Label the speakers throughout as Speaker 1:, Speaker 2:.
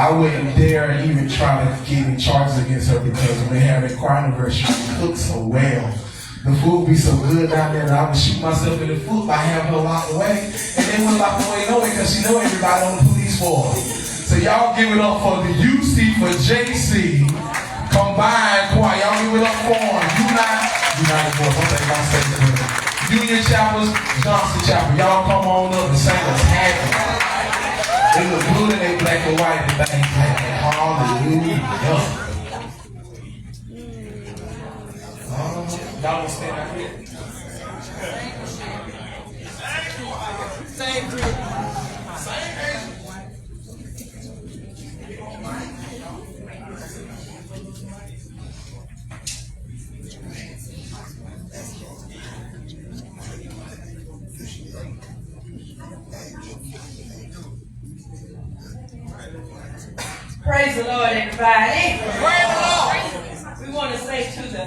Speaker 1: I wouldn't dare even try to get any charges against her because when they have a choir anniversary, she cooks so well. The food be so good down there that I would shoot myself in the foot by having her locked away. And they wouldn't lock away no way because she know everybody on the police force. So y'all give it up for the UC for JC combined choir. Y'all give it up for them. United Force. I'm saying y'all say it. Union Chapels, Johnson Chapel. Y'all come on up and sing us happy. They look blue and they black and white and things like that. Hallelujah. Y'all don't stand out here. Same group.
Speaker 2: Praise the Lord, everybody. Praise the Lord. We want to say to the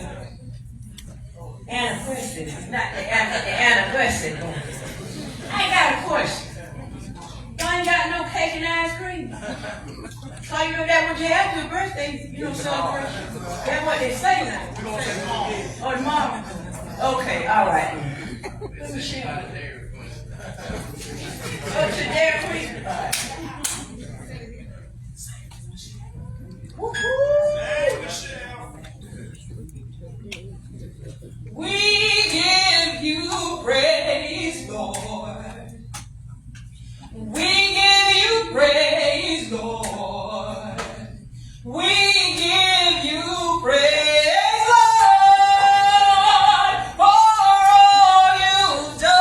Speaker 2: anniversary, not the anniversary. I ain't got a question. Y'all ain't got no cake and ice cream. So you know that what you have for your birthday, celebration. That's what they say now. We don't say tomorrow. Oh, tomorrow. Okay, all right. Let me see. Go to Dairy Queen. We give you praise, Lord. We give you praise, Lord. We give you praise, Lord, for all you've done.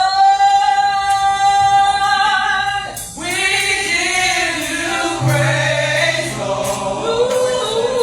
Speaker 2: We give you praise, Lord.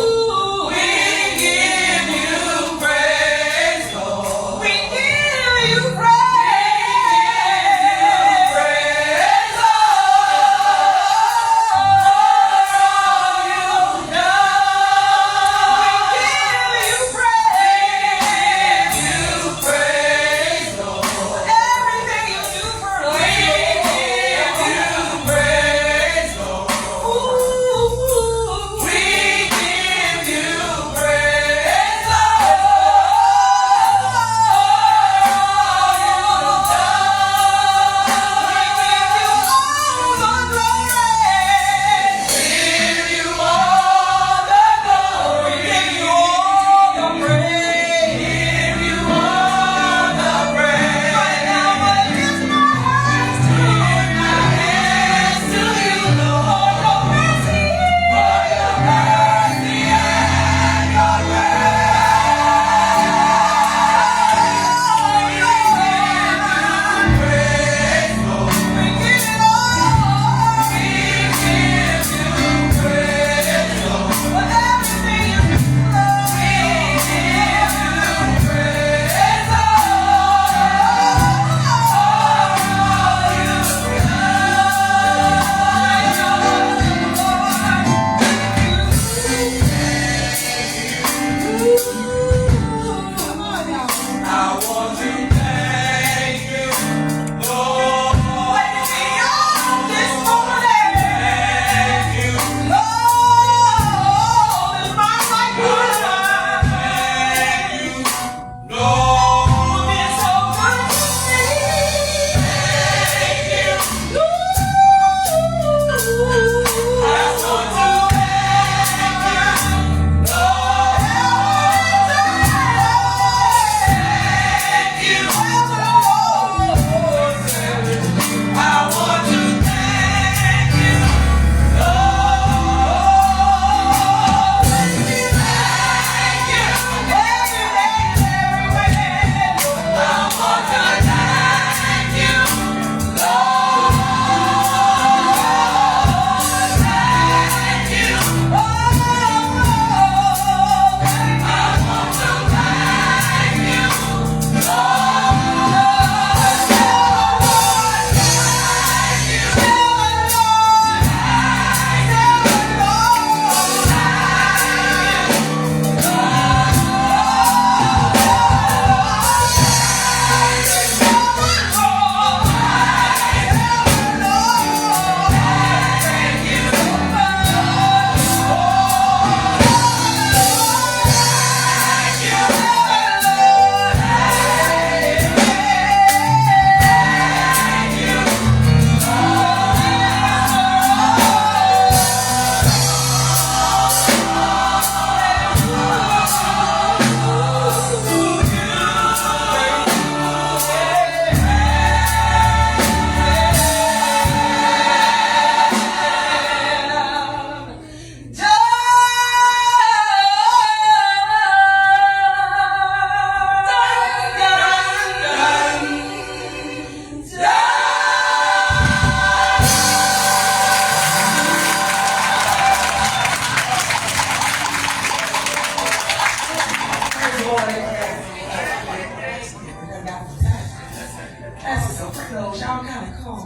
Speaker 2: That's so close. Y'all kind of come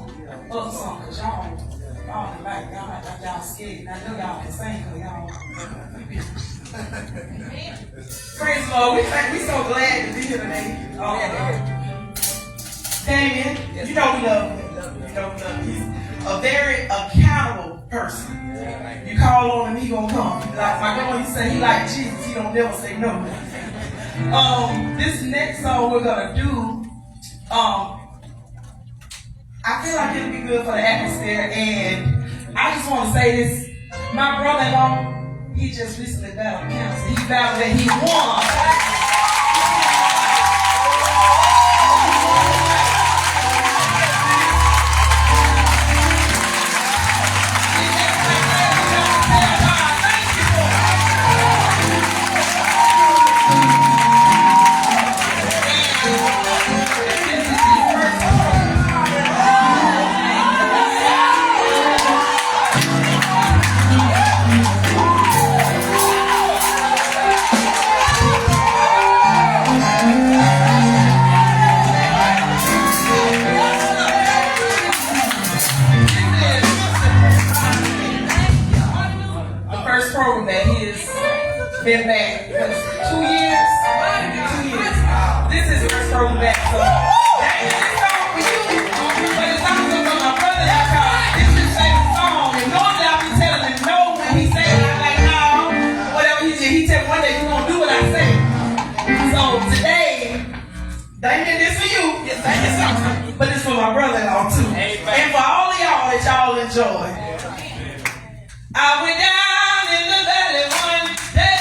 Speaker 2: up some, cause y'all like y'all scared. And I know y'all can sing, cause y'all. Praise the Lord. We so glad to be here today. Damien, you know we love him. You know we love him. He's a very accountable person. You call on him, he gonna come. Like my grandma used to say, he like Jesus. He don't never say no. This next song we're gonna do. I feel like it'll be good for the atmosphere, and I just want to say this. My brother-in-law, he just recently battled cancer. He battled and he won. Been back 2 years. 2 years. This is the first program back. So that is a song for you. But it's also for my brother. This is his favorite song. And normally I'll be telling him no when he says it. I'm like, no. Whatever he did. He said one day you're gonna do what I say. So today, Damien, this for you. Yes, thank you so much. But it's for my brother-in-law too. And for all of y'all that y'all enjoy. I went down in the valley one day.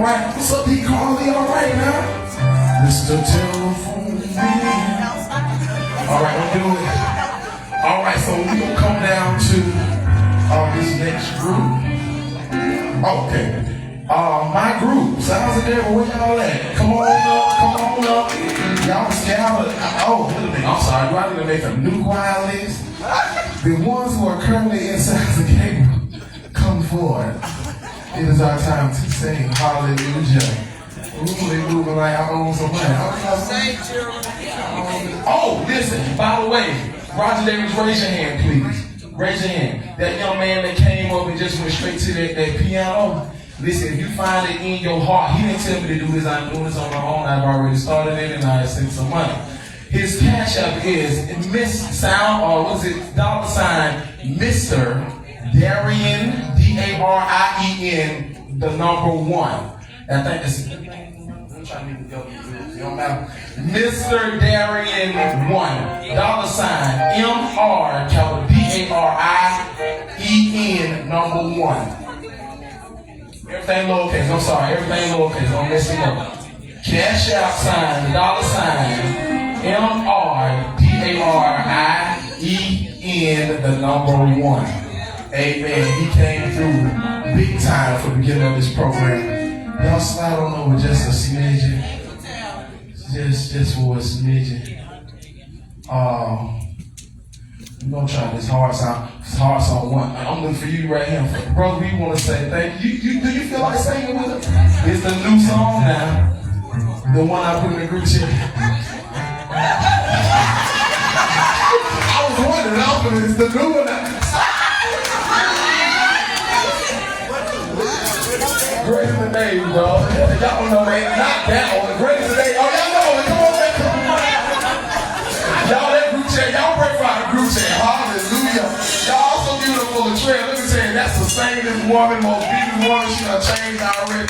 Speaker 1: right? What's up, D. Carly? All right now? Mr. Telephone Man. All right, we'll do it. All right, so we're going to come down to this next group. Okay. My group. Sounds of Gabriel, where y'all at? Come on up. Y'all scattered. Oh, wait a minute. I'm sorry. Do I need to make a new choir list? The ones who are currently in Sounds of Gabriel, come forward. It is our time to sing hallelujah. Ooh, they moving like I own some money. Oh, listen, by the way, Roger Davis, raise your hand, please. Raise your hand. That young man that came up and just went straight to that piano. Listen, if you find it in your heart, he didn't tell me to do this. I'm doing this on my own. I've already started it and I sent some money. His cash app is $, Mr. Darian, Darien, the number 1. I think it's, I'm trying to go, it don't matter. Mr. Darian 1, $, Darien, number 1. Everything lowercase, I'm sorry, everything lowercase, don't mess it up. Cash out sign, $, MRDARIEN, the number 1. Amen. He came through big time for the beginning of this program. Y'all slide on over just a smidgen. Just for a smidgen. We're gonna try this hard song 1. I'm looking for you right here. Brother, we want to say thank you. Do you feel like singing with us? It's the new song now. The one I put in the group chat. I was wondering, it's the new one. Great is the name, bro. Y'all don't know that. Not that one. Great is the name. Oh, y'all know it. Come on, man. Y'all that group chat. Y'all pray for our group chat. Hallelujah. Y'all also beautiful and trail. Let me tell you, that's the same woman, most beautiful woman. She done changed already.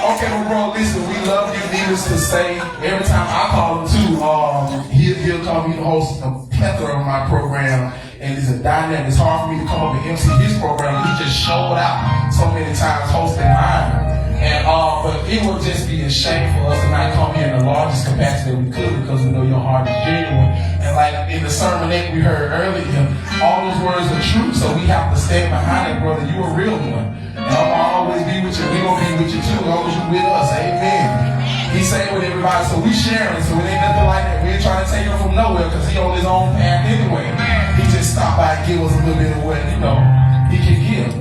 Speaker 1: Okay, well, bro, listen, we love you. Needless to say, every time I call him too, he'll come. He hosts a plethora of my program. And it's a dynamic. It's hard for me to come up and MC his program. He just showed out so many times hosting mine. And but it would just be a shame for us to not come here in the largest capacity that we could, because we know your heart is genuine. And like in the sermon that we heard earlier, all those words are true. So we have to stand behind it, brother. You a real one. And I'm gonna always be with you. We're gonna be with you too, as long as you with us. Amen. He's saying with everybody, so we sharing. So it ain't nothing like that. We ain't trying to take him from nowhere, because he on his own path anyway. He just stopped by and give us a little bit of what, he can give.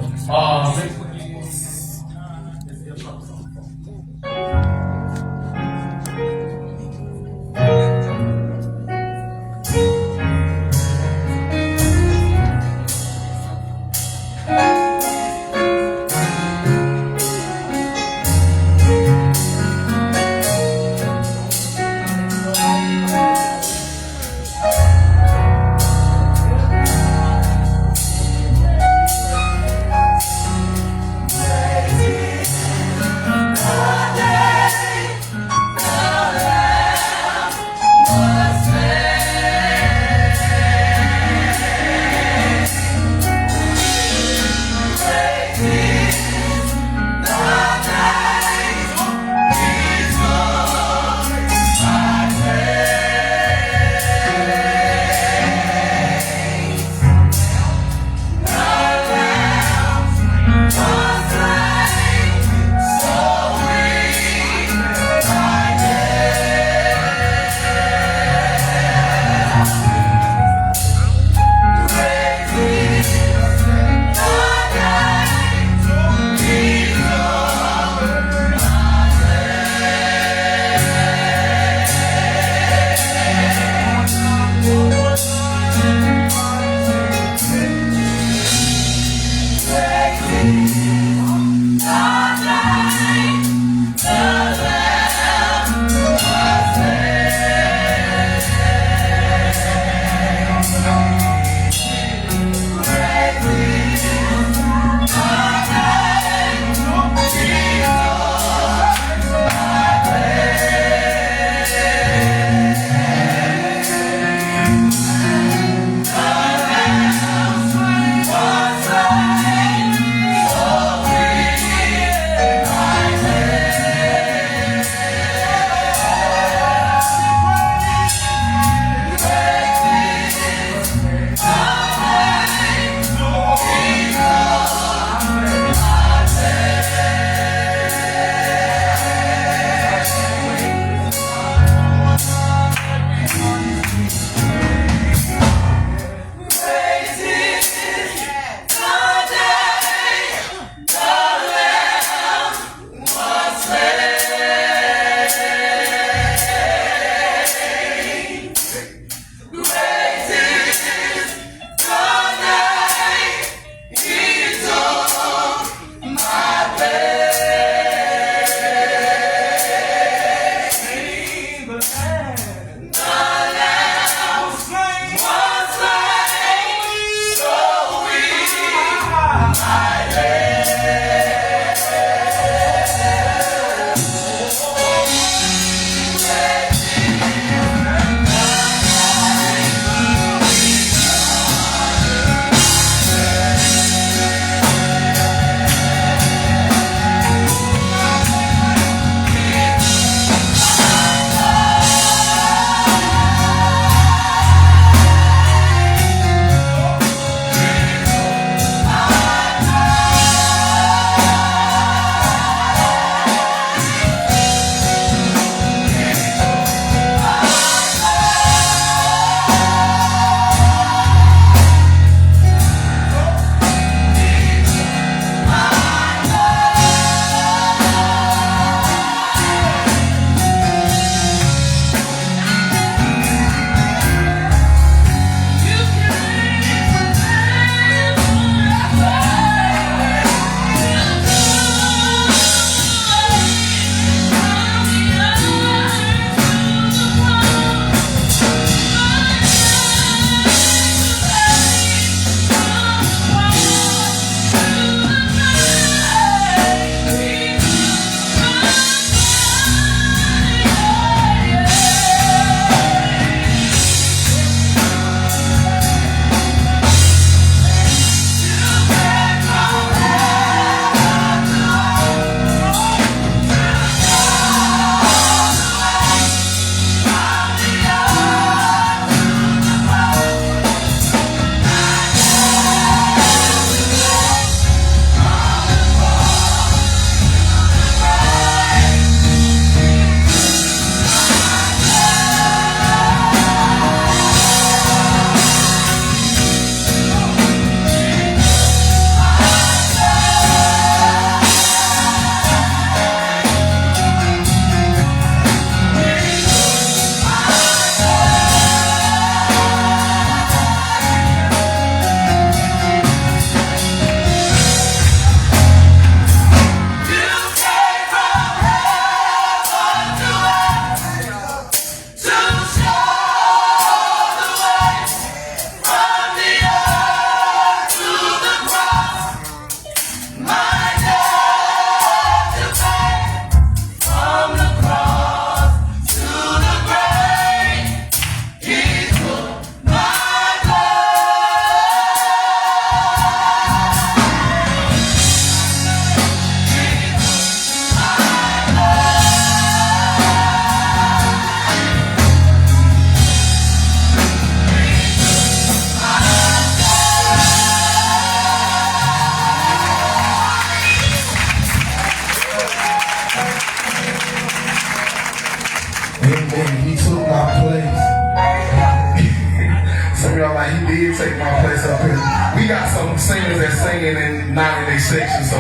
Speaker 1: singers that singing and not in their section, so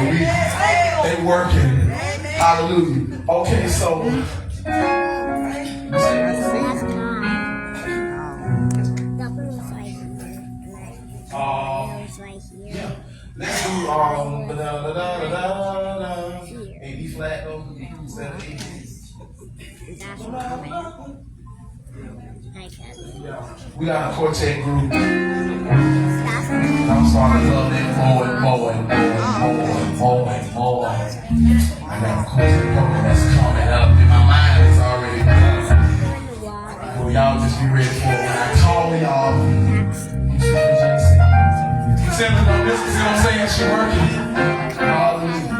Speaker 1: they working. Hallelujah. Okay, so yeah. Let's do A B flat though. Instead of A. We got a quartet group. I'm starting to love that more. I got a quartet group that's coming up in my mind. It's already done. Well, y'all just be ready for it. When I call y'all, you said, no, this is what I'm saying. She working. Hallelujah.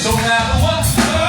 Speaker 1: No matter what.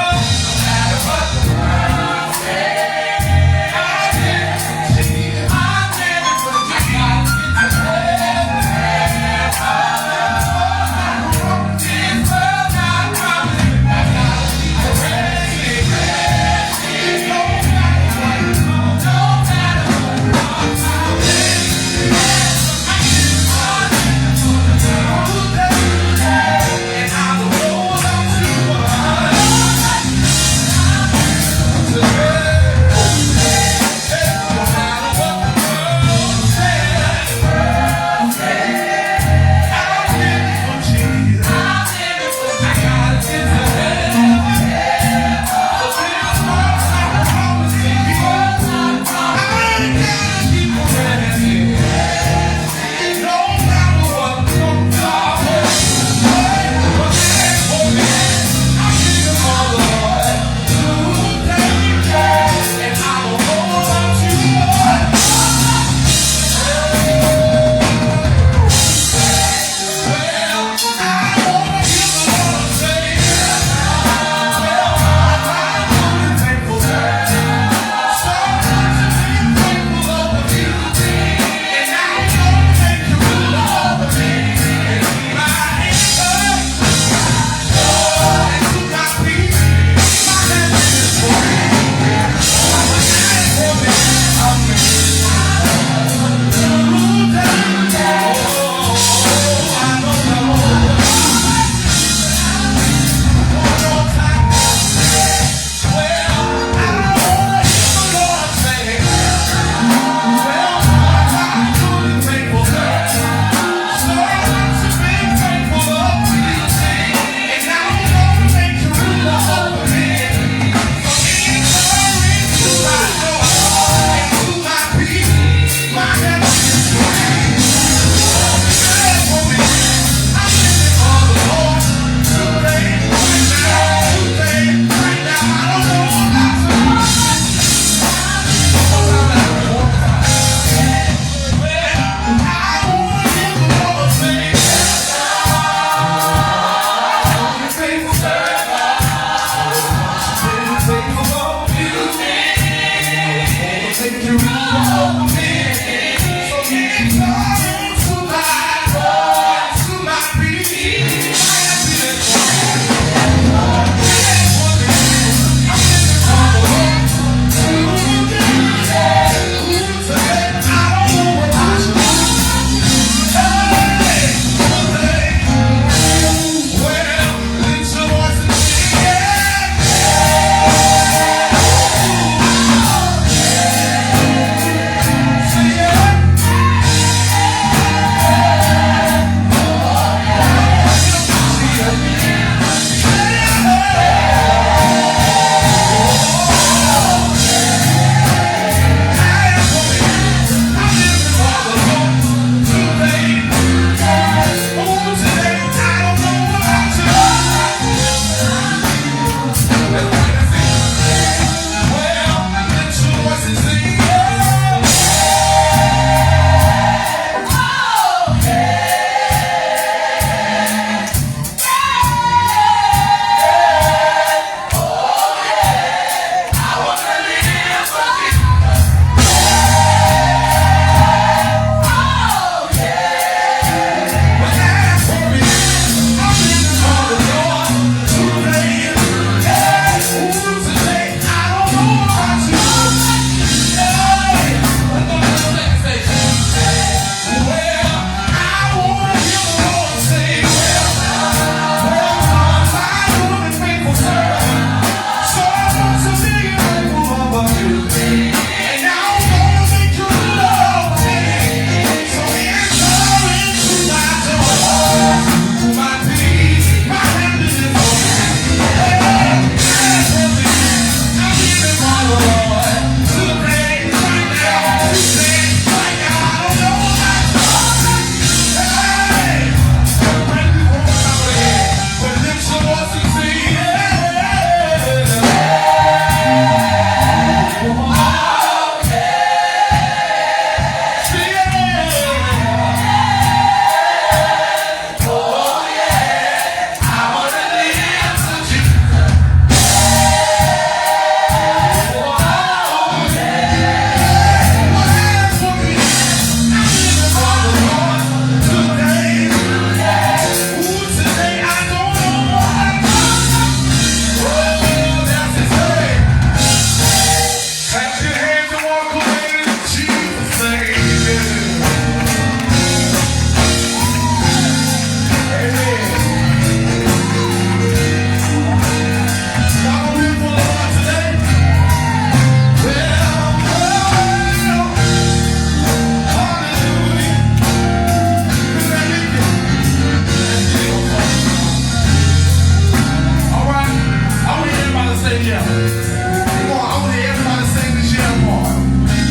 Speaker 1: say yeah. Come on, I want to hear everybody sing this yeah part.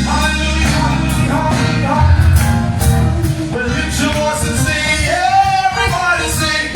Speaker 1: Hallelujah, hallelujah, hallelujah. Well, lift your voice and sing, yeah, everybody sing.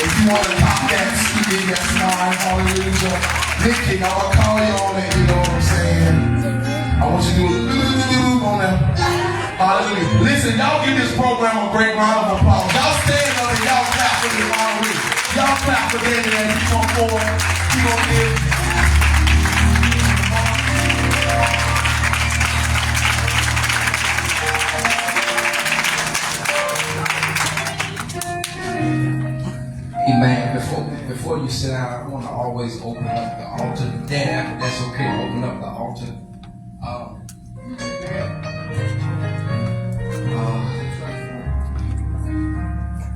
Speaker 1: If you want to pop that CD, that smile, hallelujah. Nicky, I'm going to call you on it, you know what I'm saying? I want you to do on that. Hallelujah. Listen, y'all give this program a great round of applause. Y'all stand up and y'all clap for this already. Y'all clap for Danny as he come forward. He gonna give.
Speaker 3: Amen. Before you sit down, I want to always open up the altar. Then after that's okay, open up the altar.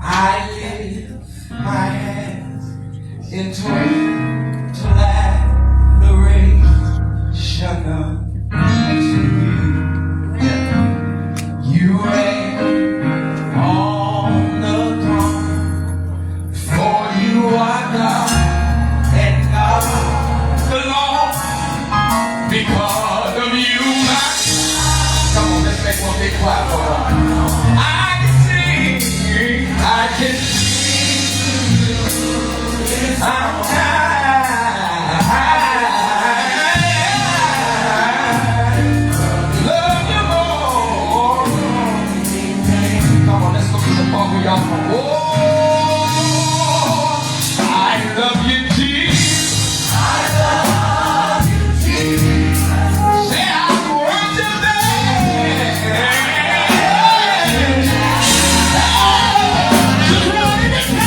Speaker 3: I lift my hands into adoration unto you. You reign on the throne. You are God and God alone. Because of you, come on, let's make one big clap for God. I can sing, I can sing. I'm love you more. Come on, let's go to the bar where y'all from. Love you, Jesus. I love you, Jesus. Say I worship you. Just wanted to tell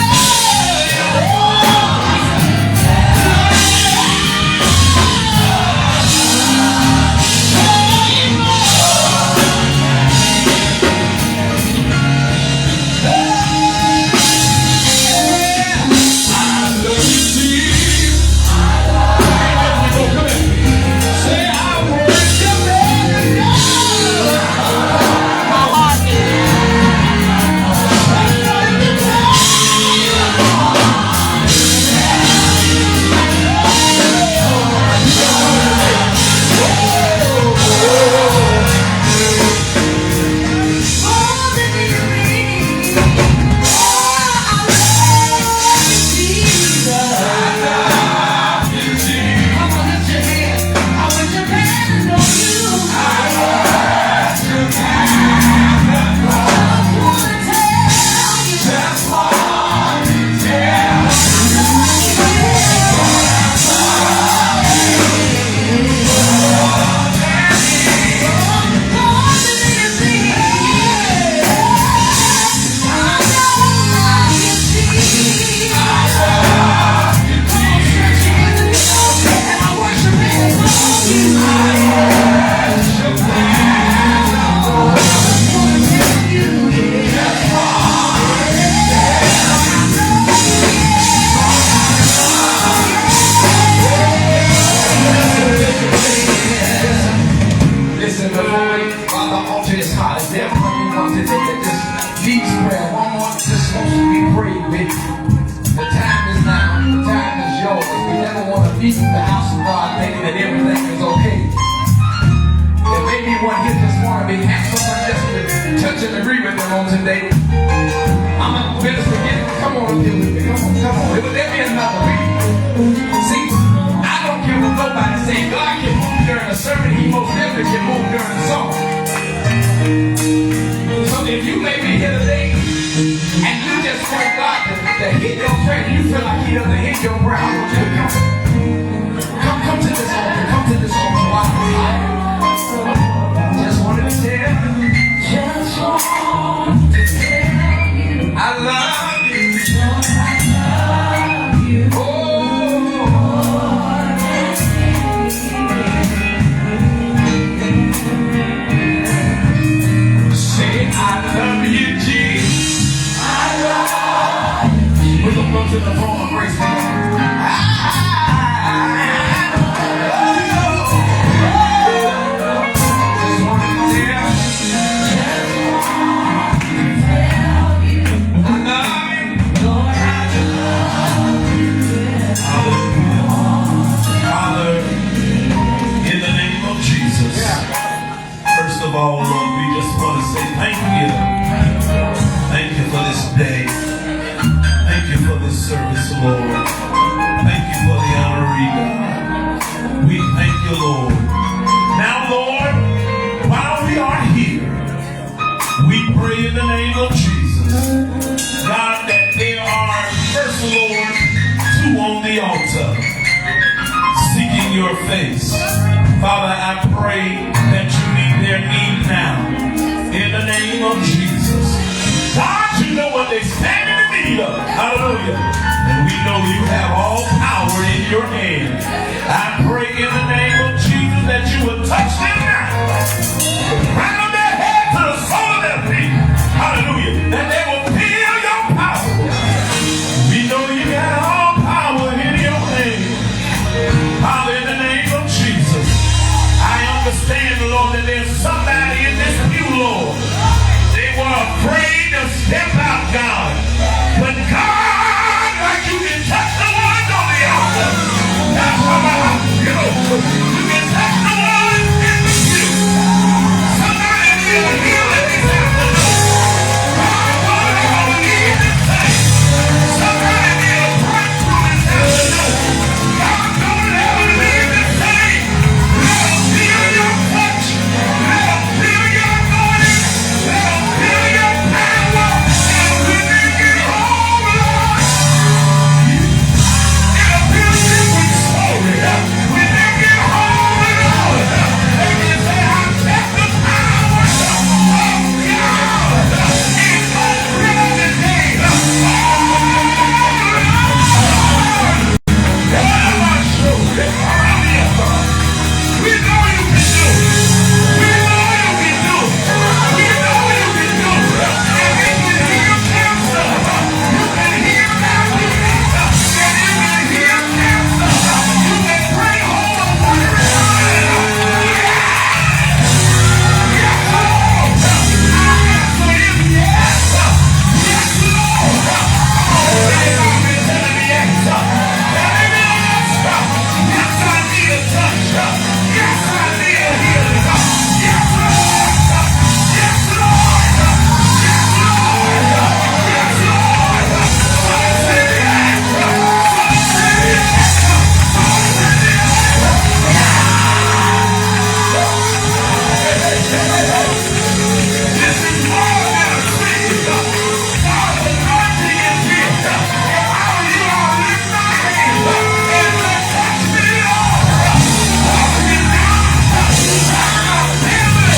Speaker 3: the house of God thinking that everything is okay. There may be one here this morning, have someone just to touch and agree with them on today. I'm a minister, come on up here with me. Come on. But there be another reason. See, I don't care what nobody say. God can move during a sermon. He most definitely can move during a song. So if you may be here today and you just want God to hit your prayer, and you feel like He doesn't hit your prayer, I want you to come to this altar. Come to this altar. Just wanted to tell you. I love you. Praise the Lord.
Speaker 4: First of all, Lord, we just want to say thank you. Thank you for this day. Thank you for this service, Lord. Thank you for the honoree, God. We thank you, Lord. Now, Lord, while we are here, we pray in the name of Jesus, God, that there are, first, Lord, two on the altar seeking your face. Father, I pray that you meet their need now in the name of Jesus. God, you know what they stand in the need of. Hallelujah. And we know you have all power in your hand. I pray in the name of Jesus that you will touch them now. Right on their head to the sole of their feet. Hallelujah. That they will feel your power. We know you got all power in your hand. Father, in the name of Jesus, I understand, Lord, that there's somebody in this pew, Lord. They were afraid to step out, God. But God, like you can touch the ones on the altar. That's about you. You can touch the ones in the pew. Somebody feel healing this afternoon. God, whatever we need this day. Somebody need a breakthrough this afternoon. God, don't ever leave this day. Let them feel your touch. Let them feel your anointing. Let them feel your power. And when they get home, Lord, it'll be a different story. When they get home, Lord, they can say, I felt the power of God. It's open today. We know you can do it. We know you can do it. We know you can do it. And you can heal cancer. You can heal diabetes. And you can heal cancer. You can bring home a wondering mind. Yes, Lord. Our answer is yes. Yes, Lord. Oh, I've been telling me yes. Telling me yes. Yes, I need a touch. Yes, I need a healing. Yes, Lord. Yes, Lord. Yes, Lord. Yes, Lord. Some say yes. Some say yes. Some say yes. This is more than a seed. God's anointing is here. And all you all lift my hand and say, touch me, Lord. Touch me now. Touch my family.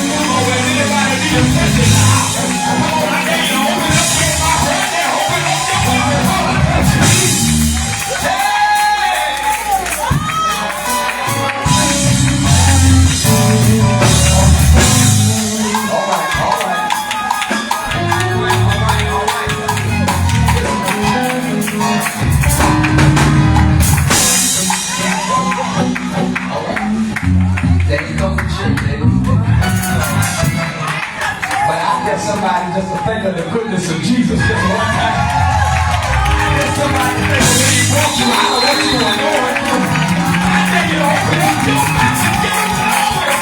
Speaker 4: Come on, when anybody need a touch now. Come on, I dare you to open up your mouth right there. Open up your mouth.
Speaker 3: There you go, church. There you go. But I get somebody just to think of the goodness of Jesus just one time. I get somebody to think of when he brought you out of what you were going through. I tell you to open up your mouth and give him glory.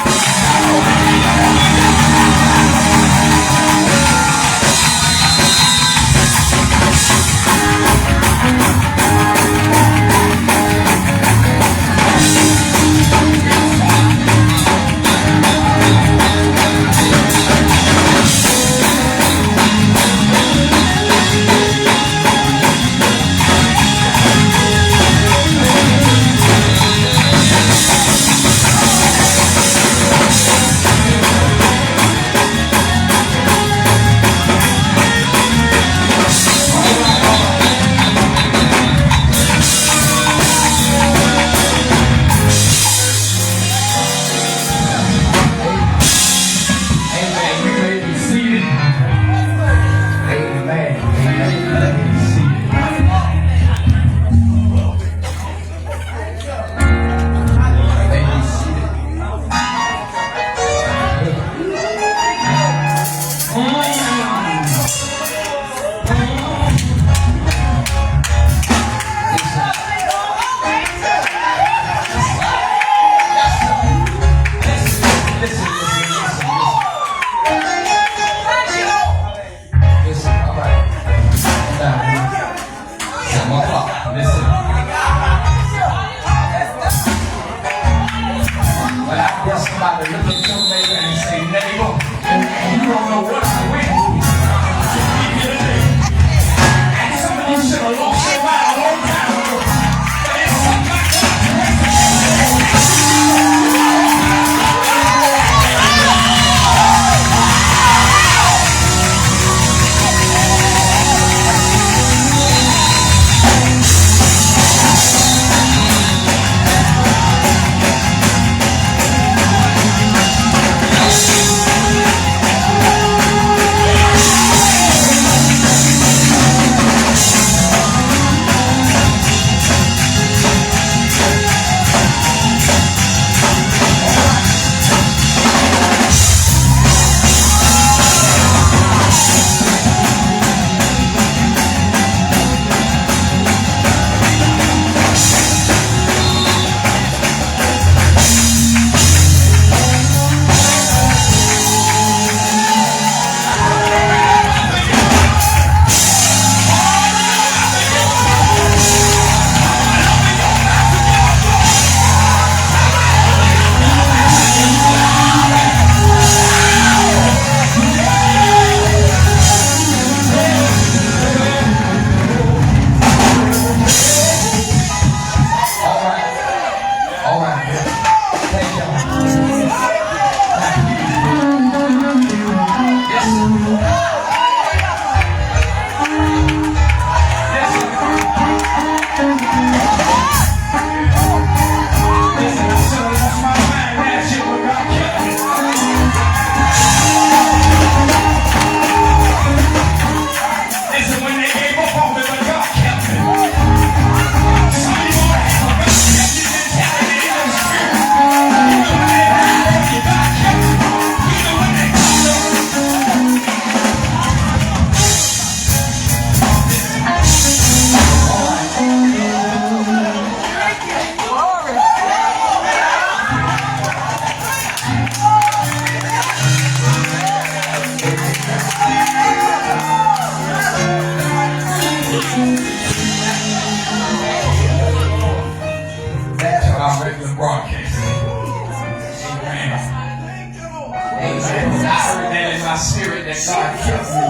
Speaker 3: heard that in my spirit that God kept me.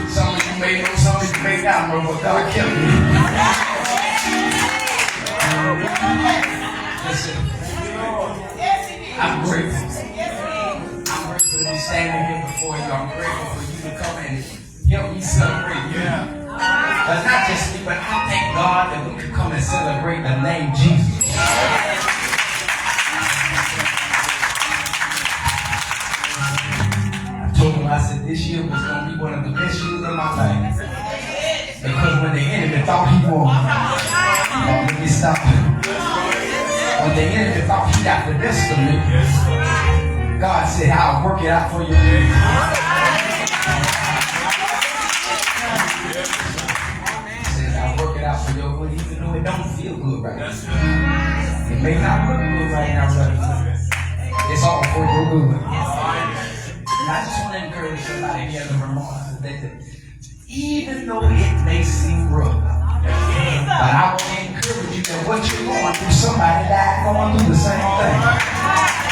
Speaker 3: Some of you may know, some of you may not know, but God kept me. Listen, I'm grateful. I'm grateful to be standing here before you. I'm grateful for you to come and help me celebrate you. But not just me, but I thank God that we can come and celebrate the name Jesus. I told him, I said, this year was going to be one of the best years of my life. Because when the enemy thought he won, let me stop. When the enemy thought he got the best of me, God said, I'll work it out for you. Out for your good, even though it don't feel good right now. It may not look good right now, but it's all for your good. And I just want to encourage somebody here to remark that even though it may seem rough, but I want to encourage you that what you're going through, somebody died going through the same thing.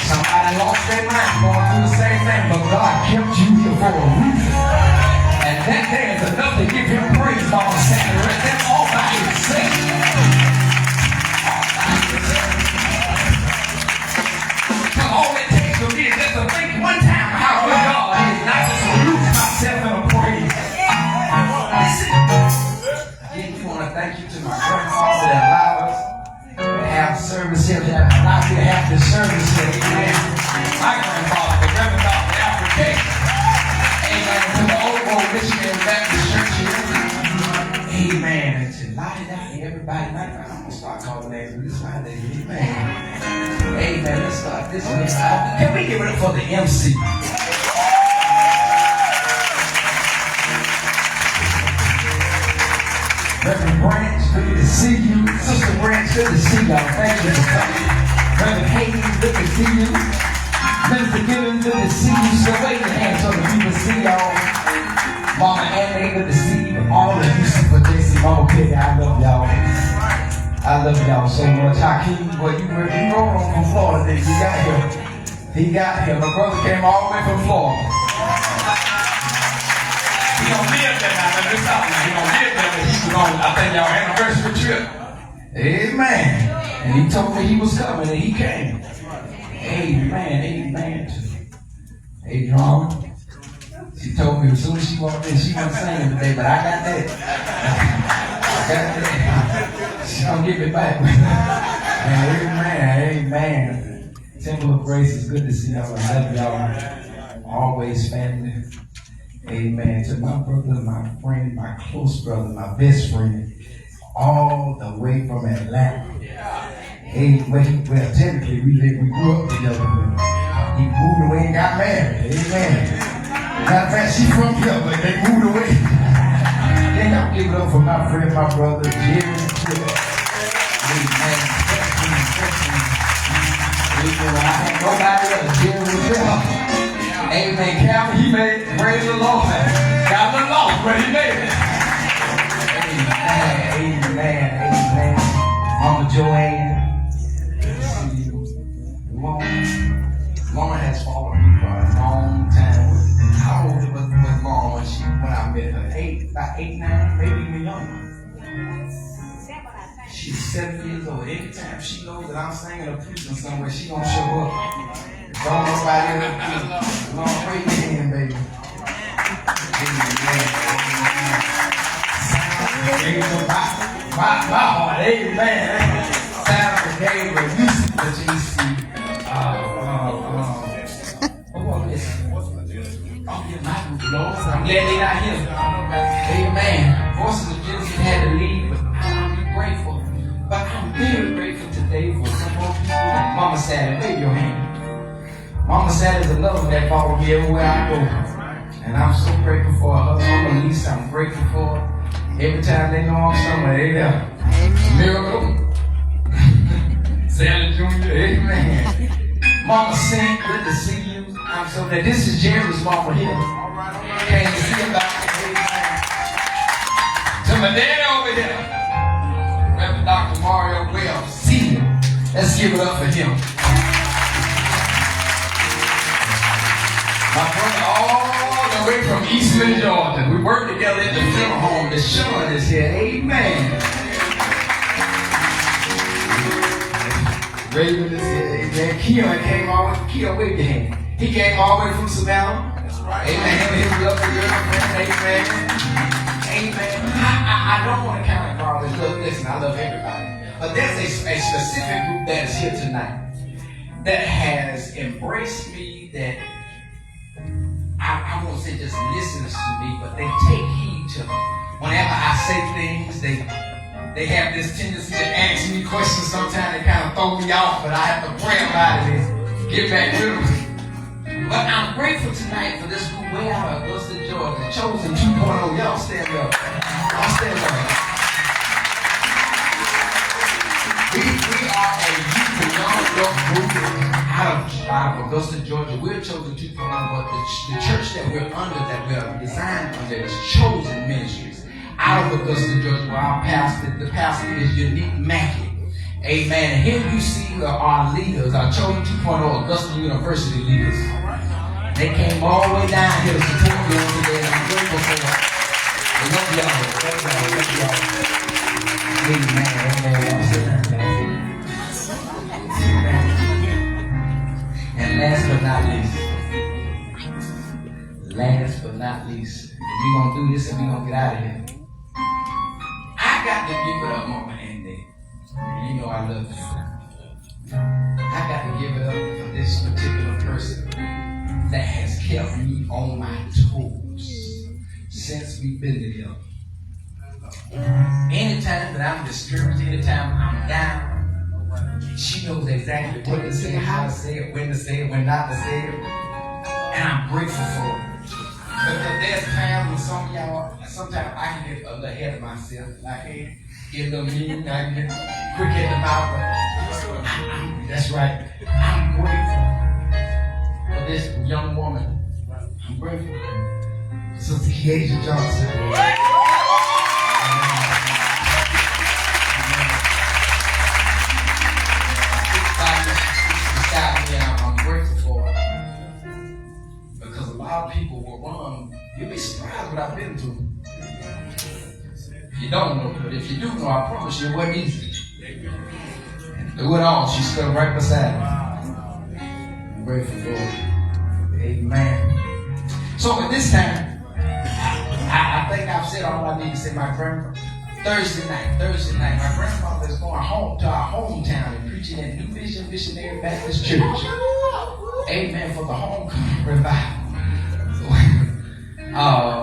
Speaker 3: Somebody lost their mind going through the same thing, but God kept you here for a reason. And that there is enough to give him praise, Mama Saturday. That's all by itself. Because all it takes for me is just to think one time how good God is, not just to lose myself in a praise. Again, we want to thank you to my grandfather that allowed us to have service here, that allowed you to have this service here. Amen. My grandfather, the Reverend Dr. African. Amen. To the old missionary Baptist church here. Amen. And to light it out to everybody. I'm going to start calling names. This is my name. Amen. Amen. Let's start this one. Can we give it up for the MC? Reverend Branch, good to see you. Sister Branch, good to see y'all. Thank you for coming. Reverend Hayden, good to see you. Minister Gibbons, good to see you. So wave your hands so the people see y'all. Mama Annie, good to see you. All of you, Super JC, Mama Peggy, I love y'all. I love y'all so much. Hakeem, boy, you rode on from Florida, then you got here. He got here. My brother came all the way from Florida. He don't live there now. Let me stop now. He don't live there, but he was on, I think, y'all anniversary trip. Amen. And he told me he was coming, and he came. Amen, amen. Hey, John. She told me as soon as she walked in, she wasn't singing today, but I got that. I got that. She gonna give it back. Amen, amen. Temple of Grace is good to see y'all. I love y'all. Always family. Amen. To my brother, my friend, my close brother, my best friend, all the way from Atlanta. Hey, well, technically we grew up together. He moved away and got married. Amen. Matter of fact, she from here, but they moved away. Then I'll give it up for my friend, my brother, Jerry. Amen. Amen. I had nobody else. Jerry was there. Amen. Calvin, he made it. Praise the Lord. Got the lost, but he made it. Amen. Amen. Amen. Mama Joanne. Mama has followed me for a long time. How old was Mama when I met her? About 8, 9, maybe even younger. She's 7 years old. Anytime she knows that I'm singing or preaching somewhere, she gonna show up. Don't nobody ever Lord, pray your hand, baby. Amen. My heart, amen. Sound of Gabriel, music to GC. I'm glad they're not here. Amen. Voices of Jesus had to leave, but I'm grateful. But I'm very grateful today for some more people. Mama Sally, wave your hand. Mama Sally is a lover that follows me everywhere I go. And I'm so grateful for her. Mama Lisa, I'm grateful for her. Every time they know I'm somewhere, they there. Miracle. Sally Jr., amen. Mama Saint, good to see you. I'm so glad. This is Jerry's mama here. Can't you see about it? To my dad over here, Reverend Dr. Mario Wells, Senior. Let's give it up for him. Richmond, Georgia. We work together at the funeral home. The Sean is here. Amen. Raven is here. Amen. Keon came all the way. Keon, wave your hand. He came all the way from Savannah. That's right. Amen. Him and his lovely girlfriend. Amen. Amen. I don't want to count it all this. Look, listen, I love everybody. But there's a specific group that is here tonight that has embraced me, that I won't say just listens to me, but they take heed to me. Whenever I say things, they have this tendency to ask me questions. Sometimes they kind of throw me off, but I have to pray about it and get back with them. But I'm grateful tonight for this group way out of Augusta, Georgia. Chosen 2.0. Y'all stand up. Y'all stand up. We are a youth and young adult group out of Augusta, Georgia. We're Chosen 2.0, but the church that we're under, that we're designed under, is Chosen Ministries. Out of Augusta, Georgia, where our pastor, the pastor is Unique Mackey. Amen. And here you see our leaders, our Chosen 2.0 Augusta University leaders. They came all the way down here to support you on today, and I'm grateful for it. I love y'all. Love y'all. Amen. Amen. And last but not least, we're going to do this and we're going to get out of here. I got to give it up, Mama Andy. You know I love you. I got to give it up for this particular person that has kept me on my toes since we've been together. Anytime that I'm discouraged, anytime I'm down, she knows exactly what to say, how to say it, when to say it, when not to say it. And I'm grateful for it. Because there's times when some of y'all, sometimes I can get a little ahead of myself. I can get a little mean, I can get quick in the mouth. That's right. I'm grateful for this young woman. I'm grateful for Sister Dante Johnson. I'm grateful for it. Because a lot of people will run. You'll be surprised what I've been through. You don't know, but if you do know, I promise you it wasn't easy. And through it all, she stood right beside me. I'm grateful for it. Amen. So at this time, I think I've said all I need to say. My grandma, Thursday night, my grandfather is going home to our hometown and preaching at New Vision Missionary Baptist Church. Amen. For the homecoming revival.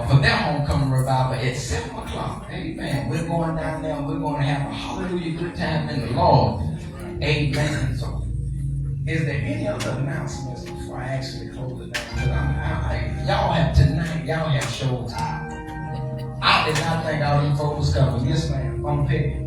Speaker 3: For their homecoming revival at 7 o'clock. Amen. We're going down there and we're going to have a hallelujah good time in the Lord. Amen. So, is there any other announcements before I actually close it down? Because y'all have tonight, y'all have shows. I did not think all these folks was coming. Yes, ma'am. I'm paying.